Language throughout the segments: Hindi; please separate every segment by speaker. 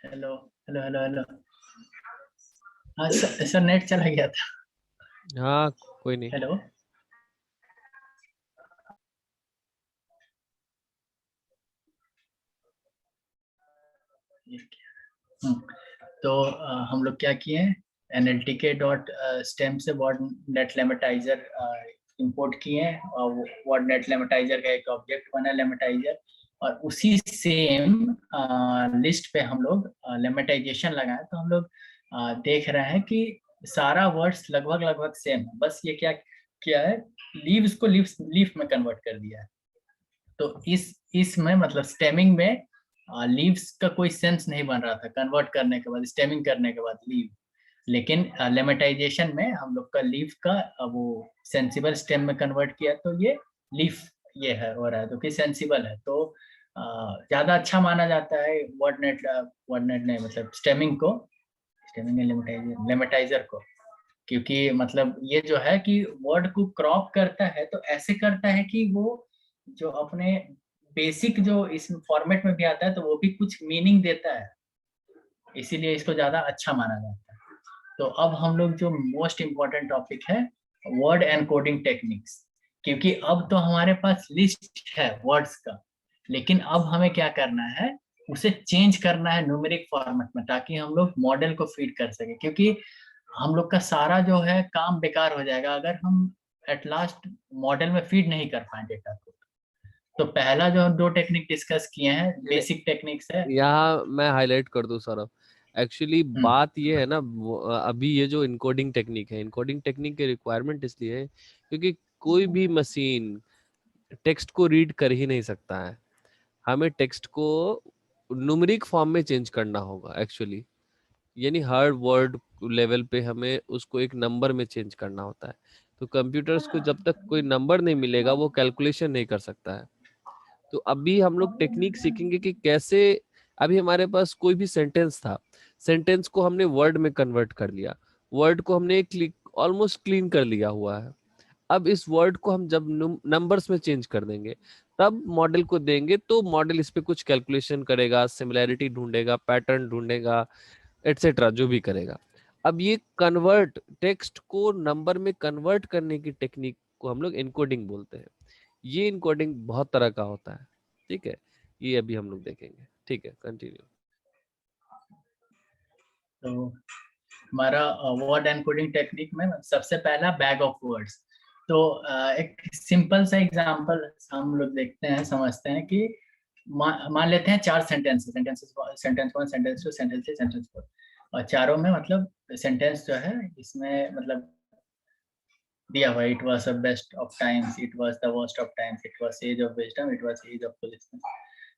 Speaker 1: Hello hello hello hello. हाँ सर नेट चला गया था।
Speaker 2: हाँ, कोई नहीं।
Speaker 1: हेलो। हम्म, तो हम लोग क्या किए हैं, एनएलटीके डॉट स्टेम से वर्ड नेट लेमेटाइजर इंपोर्ट किए हैं, और वर्ड नेट लेमेटाइजर का एक ऑब्जेक्ट बना लेमेटाइजर, और उसी सेम लिस्ट पे हम लोग लेमेटाइजेशन लगाए। तो हम लोग देख रहे हैं कि सारा वर्ड्स लगभग लगभग सेम है, बस ये क्या किया है, लीव्स को लीफ में कन्वर्ट कर दिया है। तो इसमें मतलब स्टेमिंग में लीव्स का कोई सेंस नहीं बन रहा था कन्वर्ट करने के बाद, स्टेमिंग करने के बाद लीव। लेकिन लेमेटाइजेशन में हम लोग का लीफ का वो सेंसिबल स्टेम में कन्वर्ट किया, तो ये लीफ ये है हो रहा है, तो कि सेंसिबल है। तो ज्यादा अच्छा माना जाता है वर्डनेट नहीं मतलब स्टेमिंग को, स्टेमिंग लेमेटाइजर को। क्योंकि मतलब ये जो है कि वर्ड को क्रॉप करता है, तो ऐसे करता है कि वो जो अपने बेसिक जो इस फॉर्मेट में भी आता है, तो वो भी कुछ मीनिंग देता है, इसीलिए इसको ज्यादा अच्छा माना जाता है। तो अब हम लोग जो मोस्ट इम्पोर्टेंट टॉपिक है, वर्ड एनकोडिंग टेक्निक्स। क्योंकि अब तो हमारे पास लिस्ट है वर्ड्स का, लेकिन अब हमें क्या करना है, उसे चेंज करना है न्यूमेरिक फॉर्मेट में, ताकि हम लोग मॉडल को फीड कर सके। क्योंकि हम लोग का सारा जो है काम बेकार हो जाएगा अगर हम एट लास्ट मॉडल में फीड नहीं कर पाए डेटा को। तो पहला जो हम दो टेक्निक डिस्कस किए हैं, बेसिक टेक्निक्स है।
Speaker 2: यहाँ मैं हाईलाइट कर दूं सौरभ। एक्चुअली
Speaker 1: हम्म
Speaker 2: बात ये है ना, अभी ये जो इनकोडिंग टेक्निक है, इनकोडिंग टेक्निक की रिक्वायरमेंट इसलिए है क्योंकि कोई भी मशीन टेक्स्ट को रीड कर ही नहीं सकता है। हमें टेक्स्ट को न्यूमेरिक फॉर्म में चेंज करना होगा एक्चुअली। यानी हर वर्ड लेवल पे हमें उसको एक नंबर में चेंज करना होता है। तो कंप्यूटर्स को जब तक कोई नंबर नहीं मिलेगा वो कैलकुलेशन नहीं कर सकता है। तो अभी हम लोग टेक्निक सीखेंगे कि कैसे। अभी हमारे पास कोई भी सेंटेंस था, सेंटेंस को हमने वर्ड में कन्वर्ट कर लिया, वर्ड को हमने ऑलमोस्ट क्लीन कर लिया हुआ है। अब इस वर्ड को हम जब नंबर्स में चेंज कर देंगे, तब मॉडल को देंगे तो मॉडल इस पे कुछ कैलकुलेशन करेगा, सिमिलैरिटी ढूंढेगा, पैटर्न ढूंढेगा, एटसेट्रा जो भी करेगा। अब ये कन्वर्ट टेक्स्ट को नंबर में कन्वर्ट करने की टेक्निक को हम लोग इनकोडिंग बोलते हैं। ये इनकोडिंग बहुत तरह का होता है, ठीक है। ये अभी हम लोग देखेंगे, ठीक है, कंटिन्यू।
Speaker 1: तो हमारा वर्ड एनकोडिंग टेक्निक में सबसे पहला बैग ऑफ वर्ड्स। तो एक सिंपल सा एग्जांपल हम लोग देखते हैं, समझते हैं कि मान लेते हैं चार sentence, sentence sentence one, sentence two, sentence three, sentence four. और चारों में मतलब सेंटेंस जो है इसमें मतलब दिया हुआ, it was the best of times, it was the worst of times, it was age of wisdom, it was age of foolishness.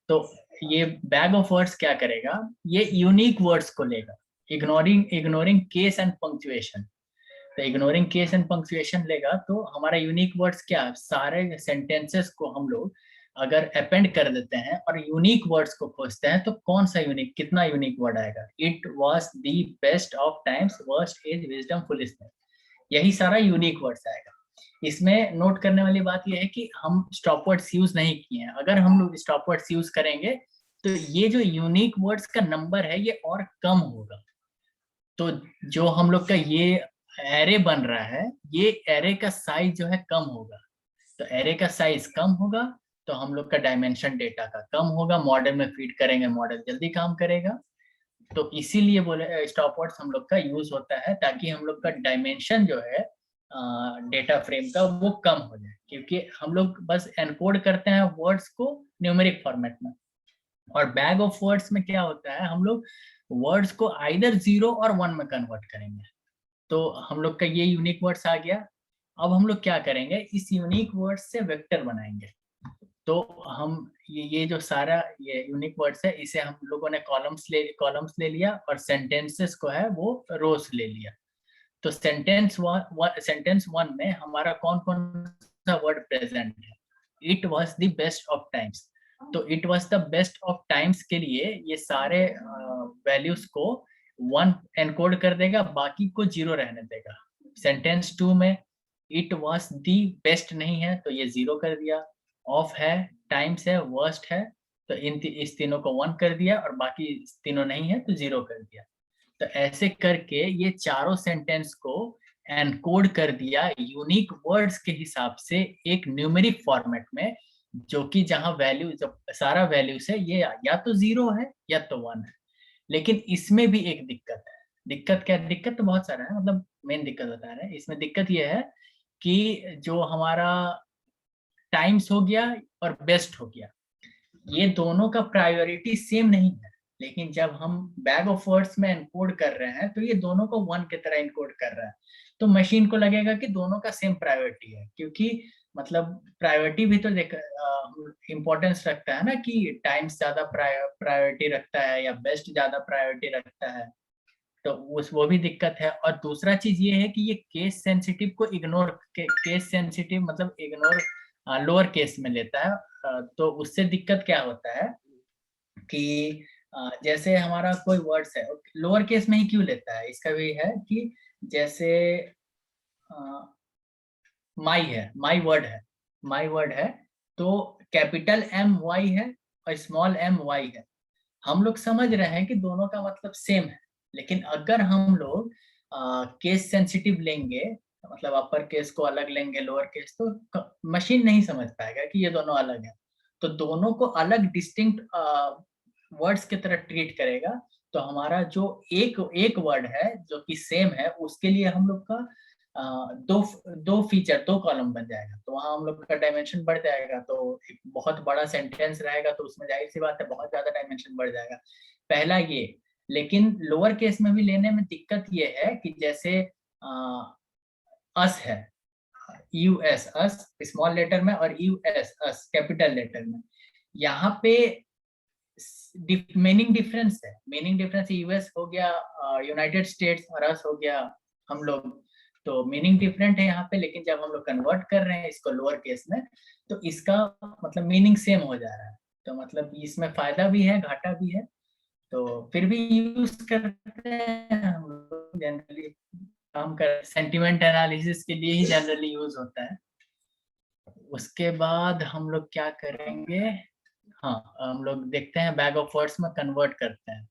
Speaker 1: तो ये बैग ऑफ वर्ड्स क्या करेगा, ये यूनिक वर्ड्स को लेगा, ignoring ignoring case and punctuation. तो इग्नोरिंग केस एंड पंक्चुएशन लेगा, तो हमारा यूनिक वर्ड्स क्या है, सारे सेंटेंसेस को हम लोग अगर अपेंड कर देते हैं और यूनिक वर्ड्स को खोजते हैं, तो कौन सा यूनिक, कितना यूनिक वर्ड आएगा, it was the best of times, worst age wisdom foolishness, यही सारा यूनिक वर्ड्स आएगा। इसमें नोट करने वाली बात यह है कि हम स्टॉप वर्ड्स यूज नहीं किए हैं। अगर हम लोग स्टॉप वर्ड्स यूज करेंगे, तो ये जो यूनिक वर्ड्स का नंबर है ये और कम होगा। तो जो हम लोग का ये एरे बन रहा है, ये एरे का साइज जो है कम होगा। तो एरे का साइज कम होगा, तो हम लोग का डायमेंशन डेटा का कम होगा, मॉडल में फीड करेंगे, मॉडल जल्दी काम करेगा। तो इसीलिए बोले स्टॉप वर्ड्स हम लोग का यूज होता है, ताकि हम लोग का डायमेंशन जो है डेटा फ्रेम का वो कम हो जाए। क्योंकि हम लोग बस एनकोड करते हैं वर्ड्स को न्यूमेरिक फॉर्मेट में, और बैग ऑफ वर्ड्स में क्या होता है, हम लोग वर्ड्स को आइदर जीरो और वन में कन्वर्ट करेंगे। तो हम लोग का ये यूनिक वर्ड्स आ गया। अब हम लोग क्या करेंगे, इस यूनिक वर्ड्स से वेक्टर बनाएंगे। तो हम ये जो सारा ये यूनिक वर्ड्स है, इसे हम लोगों ने कॉलम्स ले लिया, और सेंटेंसेस को है वो रोज ले लिया। तो सेंटेंस वन में हमारा कौन कौन सा वर्ड प्रेजेंट है, it was the best of times. तो it was the best of times के लिए ये सारे वैल्यूज को वन एनकोड कर देगा, बाकी को जीरो रहने देगा। सेंटेंस टू में इट वॉज द बेस्ट नहीं है, तो ये जीरो कर दिया, ऑफ है, टाइम्स है, वर्स्ट है, तो इस तीनों को 1 कर दिया और बाकी तीनों नहीं है तो 0 कर दिया। तो ऐसे करके ये चारों सेंटेंस को एनकोड कर दिया यूनिक वर्ड्स के हिसाब से एक न्यूमेरिक फॉर्मेट में, जो कि जहां वैल्यू, जब सारा वैल्यूज है ये या तो 0 है या तो 1 है। लेकिन इसमें भी एक दिक्कत है। दिक्कत क्या? दिक्कत तो बहुत सारा है, मतलब मेन दिक्कत बता रहे हैं। इसमें दिक्कत ये है कि जो हमारा टाइम्स हो गया और बेस्ट हो गया, ये दोनों का प्रायोरिटी सेम नहीं है। लेकिन जब हम बैग ऑफ वर्ड्स में एनकोड कर रहे हैं तो ये दोनों को 1 की तरह एनकोड कर रहा है, तो मशीन को लगेगा कि दोनों का सेम प्रायोरिटी है। क्योंकि मतलब प्रायोरिटी भी तो इम्पोर्टेंस रखता है ना, कि टाइम्स ज्यादा प्रायोरिटी रखता है या बेस्ट ज्यादा प्रायोरिटी रखता है। तो वो भी दिक्कत है। और दूसरा चीज ये है कि ये केस सेंसिटिव को इग्नोर, केस सेंसिटिव मतलब इग्नोर लोअर केस में लेता है। तो उससे दिक्कत क्या होता है कि जैसे हमारा कोई वर्ड्स है, लोअर केस में ही क्यों लेता है, इसका भी है कि जैसे माई है, माई वर्ड है, तो कैपिटल M Y है और स्मॉल m Y है। हम लोग समझ रहे हैं कि दोनों का मतलब सेम है, लेकिन अगर हम लोग केस सेंसिटिव लेंगे, मतलब अपर केस को अलग लेंगे लोअर केस, तो मशीन नहीं समझ पाएगा कि ये दोनों अलग है। तो दोनों को अलग डिस्टिंक्ट वर्ड्स की तरह ट्रीट करेगा। तो हमारा जो एक वर्ड है जो कि सेम है, उसके लिए हम लोग का दो फीचर, दो कॉलम बन जाएगा। तो वहां हम लोग का डायमेंशन बढ़ जाएगा। तो एक बहुत बड़ा सेंटेंस रहेगा तो उसमें जाहिर सी बात है बहुत ज्यादा डायमेंशन बढ़ जाएगा। पहला ये। लेकिन लोअर केस में भी लेने में दिक्कत ये है कि जैसे अस है, US अस स्मॉल लेटर में और US अस कैपिटल लेटर में, यहाँ पे मीनिंग डिफरेंस है। मीनिंग डिफरेंस US हो गया यूनाइटेड स्टेट्स और अस हो गया हम लोग। तो मीनिंग डिफरेंट है यहाँ पे, लेकिन जब हम लोग कन्वर्ट कर रहे हैं इसको लोअर केस में, तो इसका मतलब मीनिंग सेम हो जा रहा है। तो मतलब इसमें फायदा भी है घाटा भी है। तो फिर भी यूज करते हैं हम लोग जनरली, काम कर सेंटिमेंट एनालिसिस के लिए ही जनरली यूज होता है। उसके बाद हम लोग क्या करेंगे, हाँ हम लोग देखते हैं बैग ऑफ वर्ड्स में कन्वर्ट करते हैं।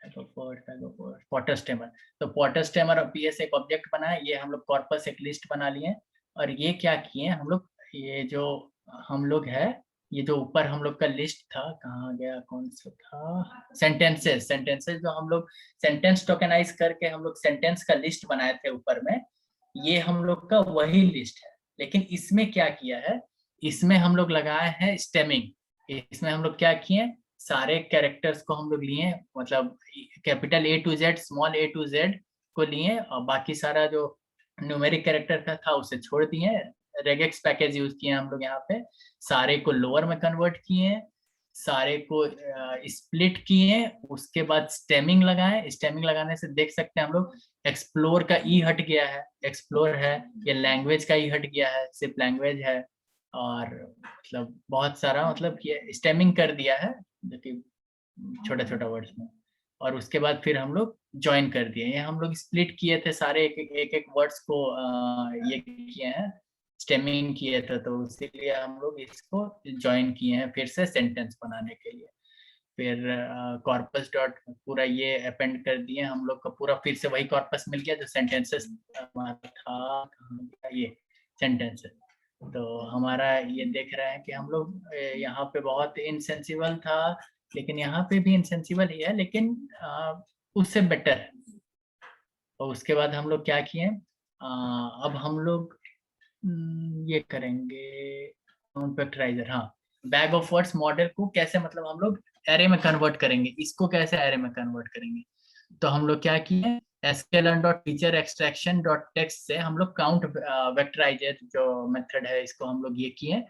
Speaker 1: पॉटरस्टेमर, तो पॉटरस्टेमर और PS एक ऑब्जेक्ट बना है। ये हम लोग कॉर्पस एक लिस्ट बना लिए। और ये क्या किए हम लोग, ये जो हम लोग है, ये जो ऊपर हम लोग का लिस्ट था, कहाँ गया, कौन सा था, सेंटेंसेस जो हम लोग सेंटेंस टोकेनाइज करके हम लोग सेंटेंस का लिस्ट बनाए थे ऊपर में, ये हम लोग का वही लिस्ट है। लेकिन इसमें क्या किया है, इसमें हम लोग लगाए हैं स्टेमिंग। इसमें हम लोग क्या किए, सारे कैरेक्टर्स को हम लोग लिए, मतलब capital A to Z small A to Z को लिए, और बाकी सारा जो न्यूमेरिक कैरेक्टर का था उसे छोड़ दिए। रेगेक्स पैकेज यूज किए हम लोग यहाँ पे, सारे को लोअर में कन्वर्ट किए, सारे को स्प्लिट किए। उसके बाद स्टेमिंग लगाए। स्टेमिंग लगाने से देख सकते हैं हम लोग एक्सप्लोर का ई हट गया है, एक्सप्लोर है, ये लैंग्वेज का ई हट गया है, सिर्फ लैंग्वेज है। और मतलब बहुत सारा मतलब ये स्टेमिंग कर दिया है, जो कि छोटा छोटा वर्ड्स में। और उसके बाद फिर हम लोग ज्वाइन कर दिए। ये हम लोग स्प्लिट किए थे सारे एक वर्ड्स को, ये किए हैं, स्टेमिंग किए थे, तो इसीलिए हम लोग इसको ज्वाइन किए हैं फिर से सेंटेंस बनाने के लिए। फिर कॉर्पस डॉट पूरा ये अपेंड कर दिए हम लोग का, पूरा फिर से वही कॉर्पस मिल गया जो सेंटेंसेस हमारा था, कहाँ गया ये सेंटेंसेस। तो हमारा ये देख रहे हैं कि हम लोग यहाँ पे बहुत इनसेंसिबल था, लेकिन यहाँ पे भी इनसेंसिबल ही है, लेकिन उससे बेटर है। और उसके बाद हम लोग क्या किए, अब हम लोग ये करेंगे फैक्टराइजर। हाँ, बैग ऑफ वर्ड्स मॉडल को कैसे मतलब हम लोग एरे में कन्वर्ट करेंगे, इसको कैसे एरे में कन्वर्ट करेंगे। तो हम लोग क्या किए, sklearn.featureextraction.text से हम लोग काउंट वेक्टराइजर जो मेथड है इसको हम लोग ये किए,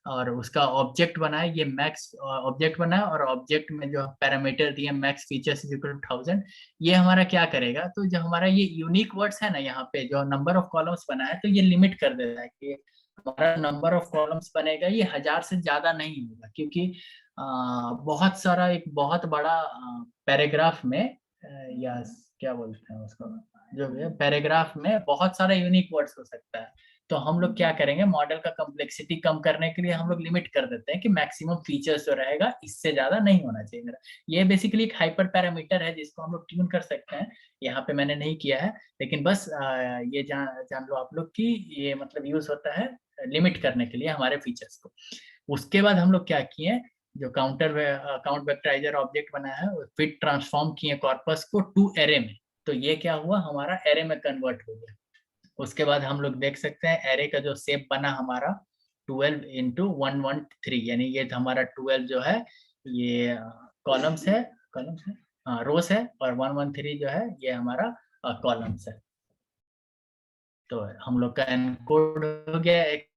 Speaker 1: और उसका ऑब्जेक्ट बनाए। ये मैक्स ऑब्जेक्ट बनाए, और ऑब्जेक्ट में जो पैरामीटर दिए max features is equal to 1000। ये हमारा क्या करेगा, तो जो हमारा ये यूनिक वर्ड्स है ना, यहाँ पे जो नंबर ऑफ कॉलम्स बना है, तो ये लिमिट कर देता है कि हमारा नंबर ऑफ कॉलम्स बनेगा ये 1000 से ज्यादा नहीं होगा। क्योंकि बहुत सारा एक बहुत बड़ा पैराग्राफ में या क्या बोलते हैं उसको, जो भी है पैराग्राफ में बहुत सारा यूनिक वर्ड्स हो सकता है। तो हम लोग क्या करेंगे, मॉडल का कॉम्प्लेक्सिटी कम करने के लिए हम लोग लिमिट कर देते हैं कि मैक्सिमम फीचर्स जो रहेगा इससे ज्यादा नहीं होना चाहिए मेरा। ये बेसिकली एक हाइपर पैरामीटर है जिसको हम लोग ट्यून कर सकते हैं, यहाँ पे मैंने नहीं किया है, लेकिन बस ये जान लो आप लोग कि ये मतलब यूज होता है लिमिट करने के लिए हमारे फीचर्स को। उसके बाद हम लोग क्या किए, जो काउंट वेक्टराइजर ऑब्जेक्ट बनाया है, फिट ट्रांसफॉर्म किए कॉर्पस को टू एरे में, तो ये क्या हुआ, हमारा एरे में कन्वर्ट हो गया। उसके बाद हम लोग देख सकते हैं एरे का जो शेप बना हमारा 12 इंटू 113, यानी ये हमारा 12 जो है ये कॉलम्स है, हाँ रोस है, और 113 जो है ये हमारा कॉलम्स है। तो हम लोग का एनकोड हो गया, एक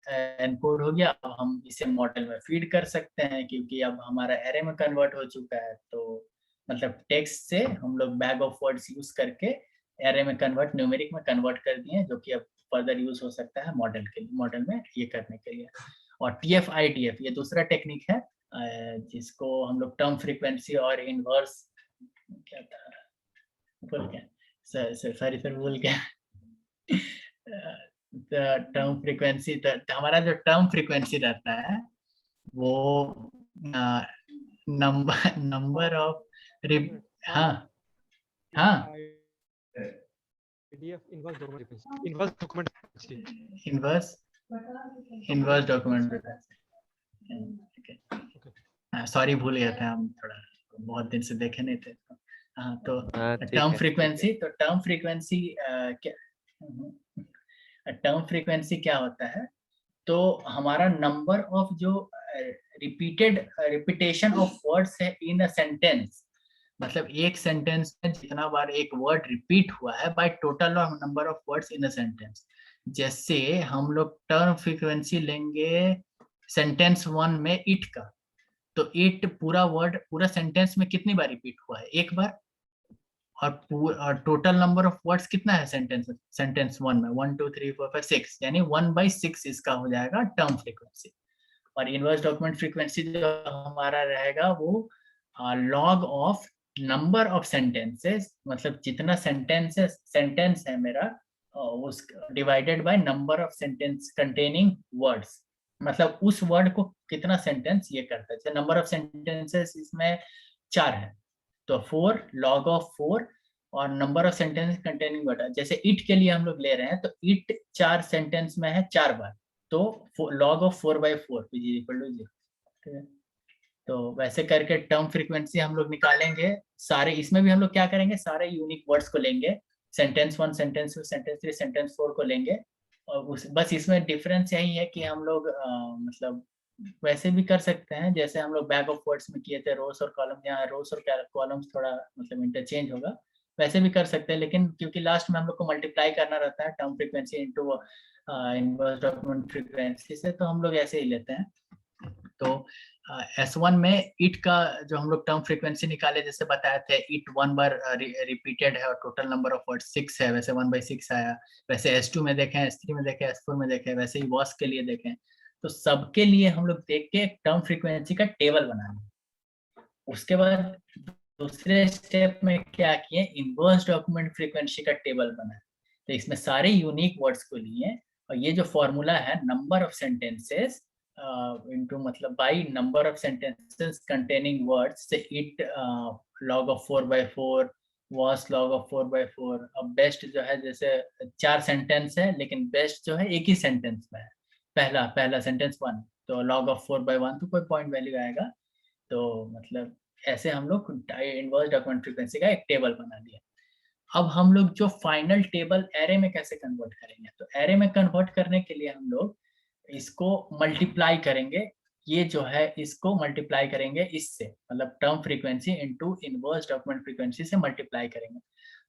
Speaker 1: एनकोड हो गया। अब हम इसे मॉडल में फीड कर सकते हैं क्योंकि अब हमारा एरे में कन्वर्ट हो चुका है। तो मतलब टेक्स्ट से हम लोग बैग ऑफ वर्ड्स यूज करके एरे में कन्वर्ट, न्यूमेरिक में कन्वर्ट कर दिए, जो कि अब फर्दर यूज हो सकता है मॉडल के लिए, मॉडल में ये करने के लिए। और TF-IDF ये दूसरा टेक्निक है जिसको हम लोग टर्म फ्रीक्वेंसी और इनवर्स, क्या था भूल गया, सॉरी सर भूल गया टर्म फ्रीक्वेंसी, हमारा जो टर्म फ्रीक्वेंसी रहता है वो नंबर ऑफ हाँ हाँ इनवर्स डॉक्यूमेंट, सॉरी भूल गया था, हम थोड़ा बहुत दिन से देखे नहीं थे। हाँ तो टर्म फ्रीक्वेंसी, तो टर्म फ्रीक्वेंसी क्या, टर्म फ्रीक्वेंसी क्या होता है, तो हमारा नंबर ऑफ जो रिपीटेशन ऑफ वर्ड्स है इन अ सेंटेंस, मतलब एक सेंटेंस में जितना बार एक वर्ड रिपीट हुआ है by total of number of words in a sentence. जैसे हम लोग टर्म फ्रीक्वेंसी लेंगे सेंटेंस 1 में इट का, तो इट पूरा वर्ड पूरा सेंटेंस में कितनी बार रिपीट हुआ है, एक बार। और टोटल नंबर ऑफ वर्ड्स कितना है सेंटेंस 1 में, 1 2 3 4 5 6, यानी 1/6 इसका हो जाएगा टर्म फ्रीक्वेंसी। और इनवर्स डॉक्यूमेंट फ्रीक्वेंसी जो हमारा रहेगा वो log of number of sentences, मतलब जितना सेंटेंस है मेरा उस divided by number of sentence containing words, मतलब उस वर्ड को कितना सेंटेंस ये करता है। नंबर ऑफ सेंटेंसेस इसमें 4 है, तो 4 लॉग ऑफ 4 और number of sentence containing word, जैसे इट के लिए हम लोग ले रहे हैं तो इट 4 सेंटेंस में है 4 बार, तो लॉग ऑफ 4/4 इक्वल टू 0। ठीक है, तो वैसे करके टर्म फ्रीक्वेंसी हम लोग निकालेंगे सारे। इसमें भी हम लोग क्या करेंगे, सारे यूनिक वर्ड्स को लेंगे, सेंटेंस 1 सेंटेंस 2 सेंटेंस 3 सेंटेंस 4 को लेंगे, और बस इसमें डिफरेंस यही है कि हम लोग मतलब वैसे भी कर सकते हैं जैसे हम लोग बैग ऑफ वर्ड्स में किए थे, रोस और कॉलम, यहाँ रोस और कॉलम्स थोड़ा मतलब इंटरचेंज होगा, वैसे भी कर सकते हैं, लेकिन क्योंकि लास्ट में हम लोग को मल्टीप्लाई करना रहता है term frequency into inverse document frequency से, तो हम लोग ऐसे ही लेते हैं। तो S1 में इट का जो हम लोग टर्म फ्रीक्वेंसी निकाले, जैसे बताए थे इट 1 बार रिपीटेड है और टोटल नंबर ऑफ वर्ड 6 है, वैसे 1/6 आया। वैसे S2 में देखें, S3 में देखें, S4 में देखें, वैसे ही वॉस के लिए देखें, तो सबके लिए हम लोग देख के एक टर्म फ्रीक्वेंसी का टेबल बना लें। उसके बाद दूसरे स्टेप में क्या किए, इनवर्स डॉक्यूमेंट फ्रीक्वेंसी का टेबल बनाया, तो इसमें सारे यूनिक वर्ड्स को लिए, और ये जो फॉर्मूला है नंबर ऑफ सेंटेंसेस इनटू मतलब by number of sentences containing words से it log of 4/4 was log of 4/4। अब बेस्ट जो है, जैसे 4 सेंटेंस है लेकिन बेस्ट जो है एक ही सेंटेंस में है, पहला सेंटेंस 1, तो लॉग ऑफ 4/1, तो कोई पॉइंट वैल्यू आएगा। तो मतलब ऐसे हम लोग इनवर्स डॉक्यूमेंट फ्रीक्वेंसी का एक टेबल बना दिया। अब हम लोग जो फाइनल टेबल एरे में कैसे कन्वर्ट करेंगे, तो एरे में कन्वर्ट करने के लिए हम लोग इसको मल्टीप्लाई करेंगे, ये जो है इसको मल्टीप्लाई करेंगे इससे, मतलब term frequency into inverse document frequency से मल्टीप्लाई करेंगे।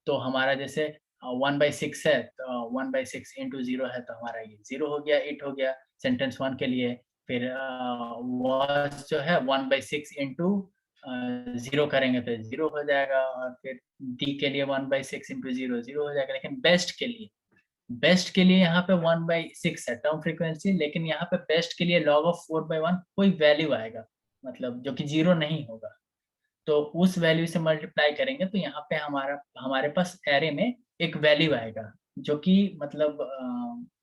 Speaker 1: तो हमारा जैसे 1/6 है, तो 1/6 इंटू 0 है, तो हमारा ये 0 हो गया, इट हो गया सेंटेंस 1 के लिए। फिर वॉस जो है 1/6 इंटू 0 करेंगे तो 0 हो जाएगा, और फिर डी के लिए 1/6 इंटू 0 0 हो जाएगा। लेकिन बेस्ट के लिए यहाँ पे 1/6 है टर्म फ्रीक्वेंसी, लेकिन यहाँ पे बेस्ट के लिए लॉग ऑफ 4/1 कोई वैल्यू आएगा, मतलब जो कि 0 नहीं होगा, तो उस वैल्यू से मल्टीप्लाई करेंगे, तो यहाँ पे हमारे पास एरे में एक वैल्यू आएगा, जो कि मतलब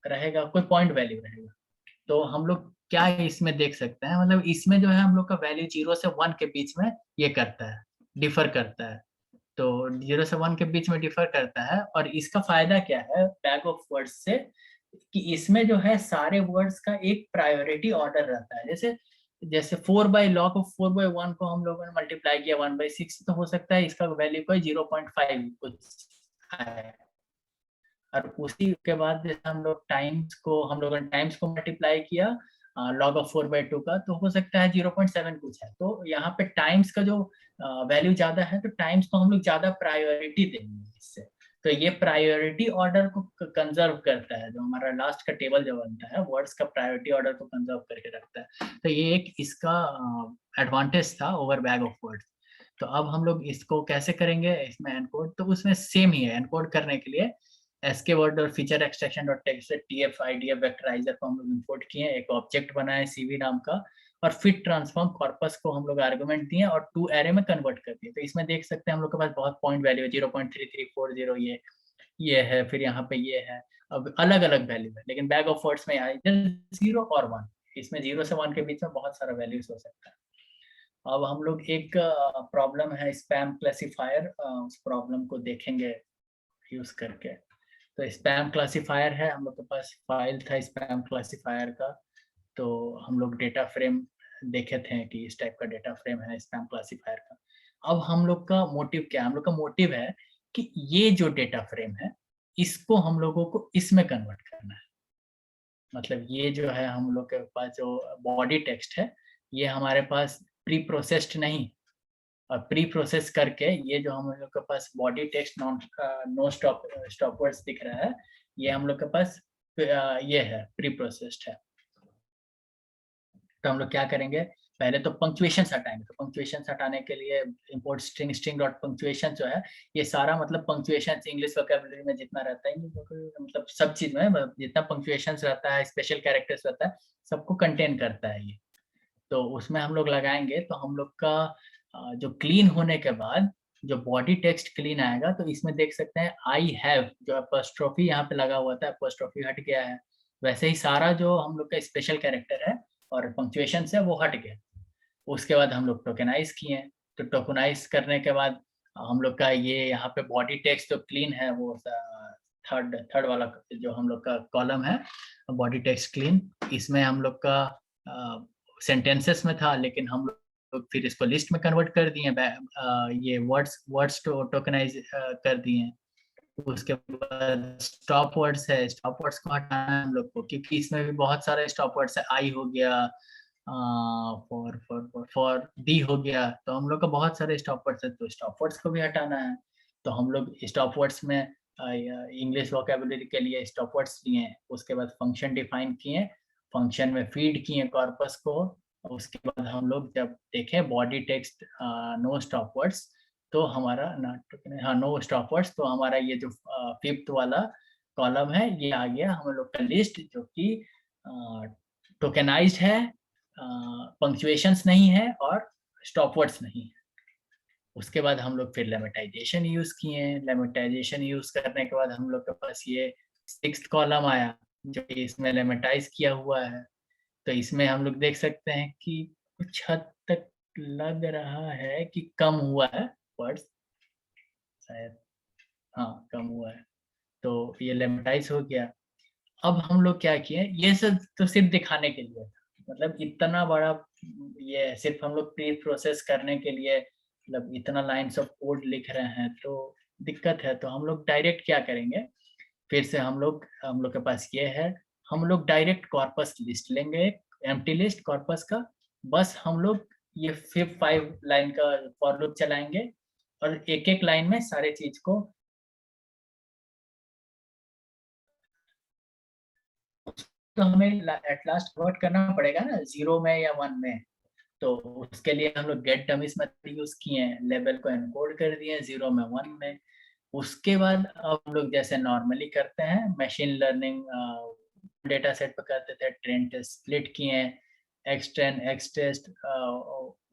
Speaker 1: रहेगा, कोई पॉइंट वैल्यू रहेगा। तो हम लोग क्या इसमें देख सकते हैं, मतलब इसमें जो है हम लोग का वैल्यू 0 से 1 के बीच में ये करता है, डिफर करता है। तो 0 से 1 के बीच में डिफर करता है। और इसका फायदा क्या है बैग ऑफ वर्ड्स से, कि इसमें जो है सारे वर्ड्स का एक प्रायोरिटी ऑर्डर रहता है। जैसे जैसे 4 बाई लॉग ऑफ 4 बाई 1 को हम लोगों ने मल्टीप्लाई किया 1 बाई 6, तो हो सकता है इसका वैल्यू कोई 0.5 कुछ है। और उसी के बाद जैसे हम लोगों ने टाइम्स को मल्टीप्लाई किया लॉग ऑफ 4/2 का, तो हो सकता है 0.7 कुछ है। तो यहाँ पे टाइम्स का जो वैल्यू ज्यादा है, तो टाइम्स को हम लोग ज्यादा प्रायोरिटी देंगे इससे। तो ये प्रायोरिटी ऑर्डर को कंजर्व करता है, जो हमारा लास्ट का टेबल जो बनता है वर्ड्स का प्रायोरिटी ऑर्डर को कंजर्व करके रखता है। तो ये एक इसका एडवांटेज था ओवर बैग ऑफ वर्ड्स। तो अब हम लोग इसको कैसे करेंगे इसमें एनकोड, तो उसमें सेम ही है। एनकोड करने के लिए एसके वर्ड और फीचर एक्सट्रैक्शन डॉट टेक्स्ट से टीएफ आईडीएफ वेक्टराइजर को हम लोग इंपोर्ट किए, एक ऑब्जेक्ट बनाए सीवी नाम का, और फिट ट्रांसफॉर्म कॉर्पस को हम लोग आर्गुमेंट दिए और 2 एरे में कन्वर्ट कर दिए। तो इसमें देख सकते हैं हम लोग के पास बहुत पॉइंट वैल्यू है, 0.3340 ये है, फिर यहाँ पे ये है। अब अलग अलग वैल्यू है, लेकिन बैग ऑफ वर्ड्स में इधर 0 और 1, इसमें 0 से 1 के बीच में बहुत सारा वैल्यूज हो सकता है। अब हम लोग एक प्रॉब्लम है स्पैम क्लासिफायर, उस प्रॉब्लम को देखेंगे यूज करके। तो स्पैम क्लासिफायर है, हम लोग के पास फाइल था स्पैम क्लासिफायर का। तो हम लोग डेटा फ्रेम देखे थे कि इस टाइप का डेटा फ्रेम है स्पैम क्लासिफायर का। अब हम लोग का मोटिव क्या है, हम लोग का मोटिव है कि ये जो डेटा फ्रेम है इसको हम लोगों को इसमें कन्वर्ट करना है। मतलब ये जो है हम लोग के पास जो बॉडी टेक्स्ट है, ये हमारे पास प्री प्रोसेस्ड नहीं, और प्री प्रोसेस करके ये जो हम लोग के पास body text no stop words दिख रहा है, ये हम लोग के पास ये है प्री प्रोसेस्ड है। तो हम लोग क्या करेंगे, पहले तो पंक्चुएशन हटाएंगे। तो पंक्चुएशन हटाने के लिए इंपोर्ट स्ट्रिंग डॉट पंक्चुएशन जो है, ये सारा मतलब पंक्चुएशन इंग्लिश वोकैबुलरी में जितना रहता है, मतलब सब चीज में मतलब जितना पंक्चुएशन रहता है, स्पेशल कैरेक्टर्स रहता है, सबको कंटेन करता है ये। तो उसमें हम लोग लगाएंगे। तो हम लोग का जो क्लीन होने के बाद जो बॉडी टेक्स्ट क्लीन आएगा, तो इसमें देख सकते हैं आई हैव जो अपोस्ट्रोफी यहाँ पे लगा हुआ था, अपोस्ट्रोफी हट गया है। वैसे ही सारा जो हम लोग का स्पेशल कैरेक्टर है और पंक्चुएशन है वो हट गया। उसके बाद हम लोग टोकेनाइज किए। तो टोकेनाइज करने के बाद हम लोग का ये यहाँ पे बॉडी टेक्स्ट तो क्लीन है, वो थर्ड वाला जो हम लोग का कॉलम है बॉडी टेक्स्ट क्लीन, इसमें हम लोग का सेंटेंसेस में था, लेकिन हम लोग फिर इसको लिस्ट में कन्वर्ट कर दिए, ये वर्ड्स टोकनाइज कर दिए। उसके बाद स्टॉप वर्ड्स है, स्टॉप वर्ड्स को हटाना है हम लोग को, क्योंकि इसमें भी बहुत सारे स्टॉप वर्ड्स है। आई हो गया, फॉर डी हो गया, तो हम लोग का बहुत सारे स्टॉप वर्ड्स है, तो स्टॉप वर्ड्स को भी हटाना है। तो हम लोग स्टॉप वर्ड्स में इंग्लिश वोकैबुलरी के लिए स्टॉप वर्ड्स लिए, उसके बाद फंक्शन डिफाइन किए, फंक्शन में फीड किए कॉर्पस को। उसके बाद हम लोग जब देखें body text no stop words, तो हमारा नो स्टॉप वर्ड्स, तो हमारा ये जो फिफ्थ वाला कॉलम है ये आ गया हम लोग का लिस्ट, जो कि टोकेनाइज्ड है, पंक्चुएशंस नहीं है और स्टॉप वर्ड्स नहीं है। उसके बाद हम लोग फिर लेमेटाइजेशन यूज किए। लेमेटाइजेशन यूज करने के बाद हम लोग के पास ये सिक्स्थ कॉलम आया, जो कि इसमें लेमेटाइज किया हुआ है। तो इसमें हम लोग देख सकते हैं कि कुछ हद तक लग रहा है कि कम हुआ है वर्ड्स, शायद हाँ कम हुआ है। तो ये लेमेटाइज हो गया। अब हम लोग क्या किए, ये सब तो सिर्फ दिखाने के लिए था, मतलब इतना बड़ा ये सिर्फ हम लोग प्री प्रोसेस करने के लिए, मतलब इतना लाइंस ऑफ कोड लिख रहे हैं तो दिक्कत है। तो हम लोग डायरेक्ट क्या करेंगे, फिर से हम लोग के पास ये है, हम लोग डायरेक्ट कॉर्पस लिस्ट लेंगे, एम्प्टी लिस्ट कॉर्पस का। बस हम लोग ये 5 लाइन का फॉर लूप चलाएंगे और एक एक लाइन में सारे चीज को, तो हमें एट लास्ट कन्वर्ट करना पड़ेगा ना 0 में या 1 में। तो उसके लिए हम लोग गेट डमीज मेथड यूज किए हैं, लेबल को एनकोड कर दिए 0 में 1 में। उसके बाद अब हम लोग जैसे नॉर्मली करते हैं मशीन लर्निंग डेटा सेट पे करते थे, ट्रेन टेस्ट स्प्लिट किए, एक्सट्रेन एक्सटेस्ट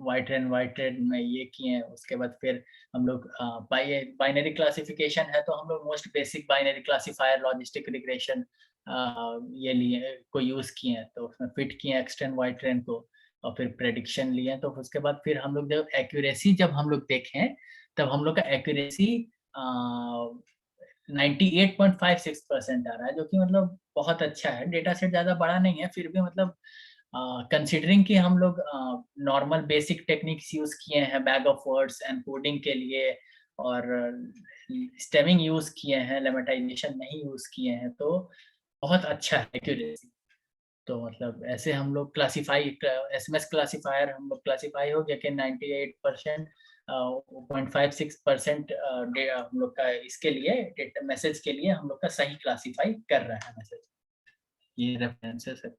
Speaker 1: वाइट्रेन वाइट्रेन में ये किए हैं। उसके बाद फिर हम लोग बाइनरी क्लासिफिकेशन है तो हम लोग most basic binary classifier logistic regression ये लिए को यूज किए हैं, तो उसमें फिट किए एक्सट्रेन वाइट्रेन को और फिर प्रेडिक्शन लिए। तो उसके बाद फिर हम लोग जब एक्यूरेसी जब हम लोग देखें तब हम लोग का एक्यूरेसी 98.56% आ रहा है, जो कि मतलब बहुत अच्छा है। डेटा सेट ज्यादा बड़ा नहीं है, फिर भी मतलब कंसिडरिंग कि हम लोग नॉर्मल बेसिक टेक्निक्स यूज किए हैं बैग ऑफ वर्ड्स एनकोडिंग के लिए और स्टेमिंग यूज किए हैं, लेमेटाइजेशन नहीं यूज किए हैं, तो बहुत अच्छा है एक्यूरेसी। तो मतलब ऐसे हम लोग क्लासीफाई एसएमएस क्लासीफायर हम लोग क्लासीफाई हो गया कि 98% 0.56% हम लोग का इसके लिए मैसेज के लिए हम लोग का सही क्लासीफाई कर रहा है मैसेज। ये रेफरेंसेस है।